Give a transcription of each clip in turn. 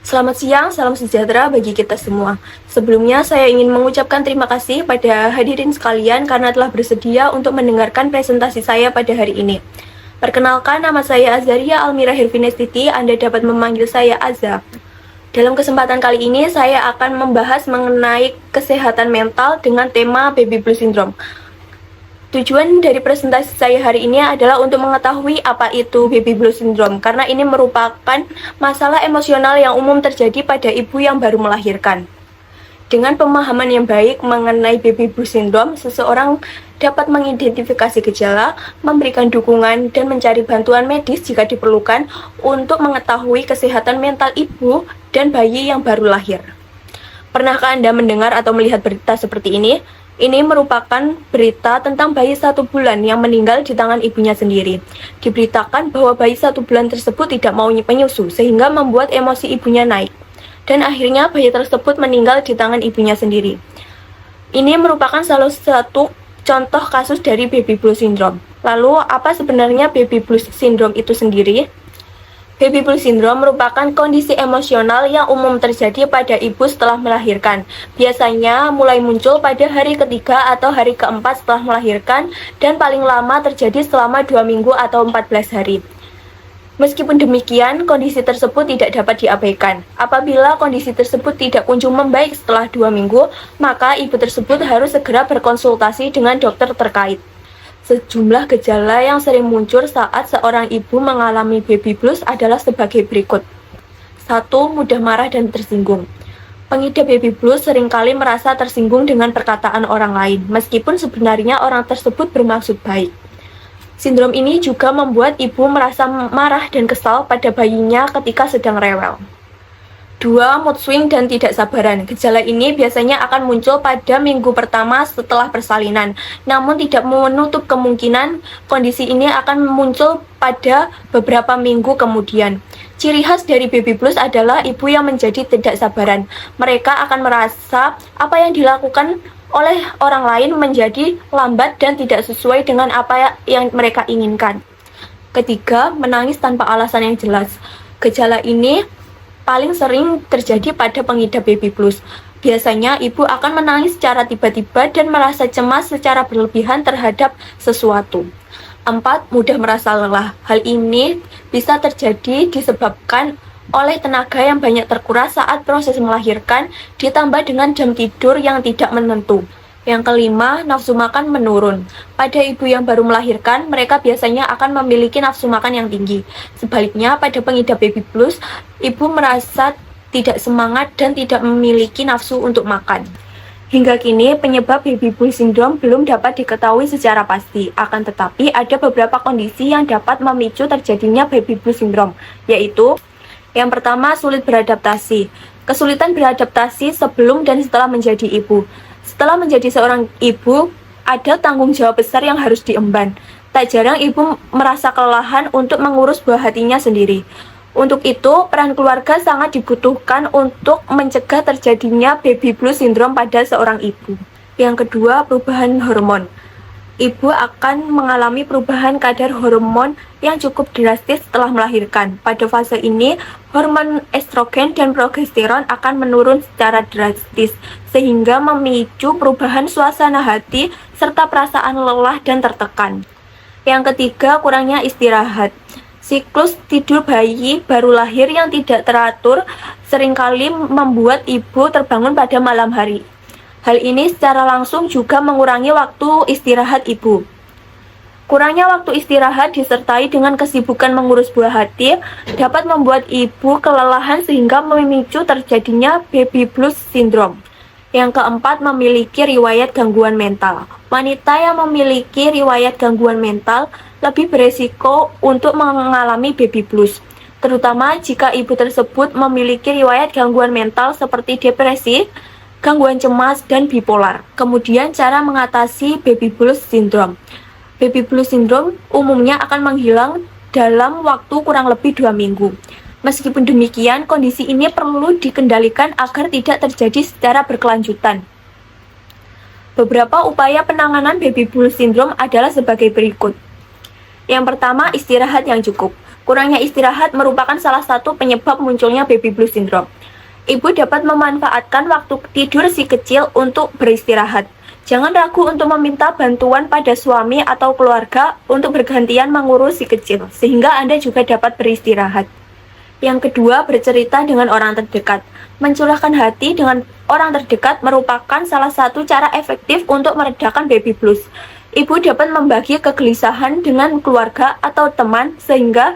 Selamat siang, salam sejahtera bagi kita semua. Sebelumnya, saya ingin mengucapkan terima kasih pada hadirin sekalian karena telah bersedia untuk mendengarkan presentasi saya pada hari ini. Perkenalkan, nama saya Azaria Almira Hervinestiti, Anda dapat memanggil saya Aza. Dalam kesempatan kali ini, saya akan membahas mengenai kesehatan mental dengan tema Baby Blues Syndrome. Tujuan dari presentasi saya hari ini adalah untuk mengetahui apa itu Baby Blues Syndrome, karena ini merupakan masalah emosional yang umum terjadi pada ibu yang baru melahirkan. Dengan pemahaman yang baik mengenai Baby Blues Syndrome, seseorang dapat mengidentifikasi gejala, memberikan dukungan, dan mencari bantuan medis jika diperlukan untuk mengetahui kesehatan mental ibu dan bayi yang baru lahir. Pernahkah Anda mendengar atau melihat berita seperti ini? Ini merupakan berita tentang bayi 1 bulan yang meninggal di tangan ibunya sendiri. Diberitakan bahwa bayi 1 bulan tersebut tidak mau menyusu, sehingga membuat emosi ibunya naik. Dan akhirnya bayi tersebut meninggal di tangan ibunya sendiri. Ini merupakan salah satu contoh kasus dari Baby Blues Syndrome. Lalu, apa sebenarnya Baby Blues Syndrome itu sendiri? Baby Blues Syndrome merupakan kondisi emosional yang umum terjadi pada ibu setelah melahirkan. Biasanya mulai muncul pada hari ketiga atau hari keempat setelah melahirkan dan paling lama terjadi selama 2 minggu atau 14 hari. Meskipun demikian, kondisi tersebut tidak dapat diabaikan. Apabila kondisi tersebut tidak kunjung membaik setelah 2 minggu, maka ibu tersebut harus segera berkonsultasi dengan dokter terkait. Sejumlah gejala yang sering muncul saat seorang ibu mengalami baby blues adalah sebagai berikut. 1. Mudah marah dan tersinggung. Pengidap baby blues seringkali merasa tersinggung dengan perkataan orang lain, meskipun sebenarnya orang tersebut bermaksud baik. Sindrom ini juga membuat ibu merasa marah dan kesal pada bayinya ketika sedang rewel. 2. Mood swing dan tidak sabaran. Gejala ini biasanya akan muncul pada minggu pertama setelah persalinan, namun tidak menutup kemungkinan kondisi ini akan muncul pada beberapa minggu kemudian. Ciri khas dari baby blues adalah ibu yang menjadi tidak sabaran. Mereka akan merasa apa yang dilakukan oleh orang lain menjadi lambat dan tidak sesuai dengan apa yang mereka inginkan. 3. Menangis tanpa alasan yang jelas. Gejala ini paling sering terjadi pada pengidap baby blues. Biasanya ibu akan menangis secara tiba-tiba dan merasa cemas secara berlebihan terhadap sesuatu. 4. Mudah merasa lelah. Hal ini bisa terjadi disebabkan oleh tenaga yang banyak terkuras saat proses melahirkan, ditambah dengan jam tidur yang tidak menentu. Yang 5, nafsu makan menurun. Pada ibu yang baru melahirkan, mereka biasanya akan memiliki nafsu makan yang tinggi. Sebaliknya, pada pengidap baby blues, ibu merasa tidak semangat dan tidak memiliki nafsu untuk makan. Hingga kini, penyebab baby blues syndrome belum dapat diketahui secara pasti. Akan tetapi, ada beberapa kondisi yang dapat memicu terjadinya baby blues syndrome, yaitu yang pertama, sulit beradaptasi. Kesulitan beradaptasi sebelum dan setelah menjadi ibu. Setelah menjadi seorang ibu, ada tanggung jawab besar yang harus diemban. Tak jarang ibu merasa kelelahan untuk mengurus buah hatinya sendiri. Untuk itu, peran keluarga sangat dibutuhkan untuk mencegah terjadinya baby blues syndrome pada seorang ibu. Yang kedua, perubahan hormon. Ibu akan mengalami perubahan kadar hormon yang cukup drastis setelah melahirkan. Pada fase ini, hormon estrogen dan progesteron akan menurun secara drastis, sehingga memicu perubahan suasana hati serta perasaan lelah dan tertekan. Yang ketiga, kurangnya istirahat. Siklus tidur bayi baru lahir yang tidak teratur seringkali membuat ibu terbangun pada malam hari. Hal ini secara langsung juga mengurangi waktu istirahat ibu. Kurangnya waktu istirahat disertai dengan kesibukan mengurus buah hati dapat membuat ibu kelelahan sehingga memicu terjadinya baby blues syndrome. Yang keempat, memiliki riwayat gangguan mental. Wanita yang memiliki riwayat gangguan mental lebih beresiko untuk mengalami baby blues, terutama jika ibu tersebut memiliki riwayat gangguan mental seperti depresi, gangguan cemas, dan bipolar. Kemudian cara mengatasi baby blues syndrome. Baby blues syndrome umumnya akan menghilang dalam waktu kurang lebih 2 minggu. Meskipun demikian, kondisi ini perlu dikendalikan agar tidak terjadi secara berkelanjutan. Beberapa upaya penanganan baby blues syndrome adalah sebagai berikut. Yang pertama, istirahat yang cukup. Kurangnya istirahat merupakan salah satu penyebab munculnya baby blues syndrome. Ibu dapat memanfaatkan waktu tidur si kecil untuk beristirahat. Jangan ragu untuk meminta bantuan pada suami atau keluarga untuk bergantian mengurus si kecil, sehingga Anda juga dapat beristirahat. Yang kedua, bercerita dengan orang terdekat. Mencurahkan hati dengan orang terdekat merupakan salah satu cara efektif untuk meredakan baby blues. Ibu dapat membagi kegelisahan dengan keluarga atau teman sehingga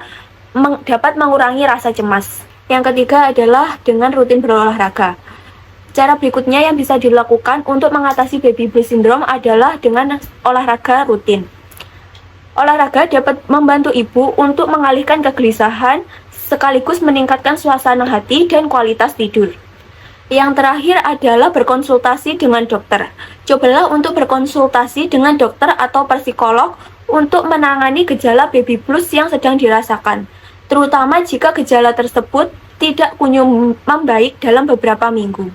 dapat mengurangi rasa cemas. Yang ketiga adalah dengan rutin berolahraga. Cara berikutnya yang bisa dilakukan untuk mengatasi baby blues syndrome adalah dengan olahraga rutin. Olahraga dapat membantu ibu untuk mengalihkan kegelisahan sekaligus meningkatkan suasana hati dan kualitas tidur. Yang terakhir adalah berkonsultasi dengan dokter. Cobalah untuk berkonsultasi dengan dokter atau psikolog untuk menangani gejala baby blues yang sedang dirasakan, terutama jika gejala tersebut tidak kunjung membaik dalam beberapa minggu.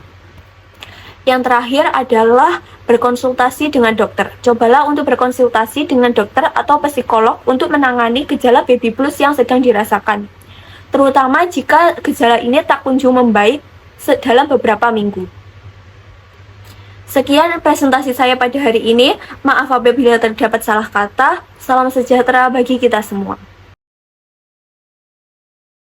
Yang terakhir adalah berkonsultasi dengan dokter. Cobalah untuk berkonsultasi dengan dokter atau psikolog untuk menangani gejala baby blues yang sedang dirasakan, terutama jika gejala ini tak kunjung membaik dalam beberapa minggu. Sekian presentasi saya pada hari ini. Maaf apabila terdapat salah kata. Salam sejahtera bagi kita semua.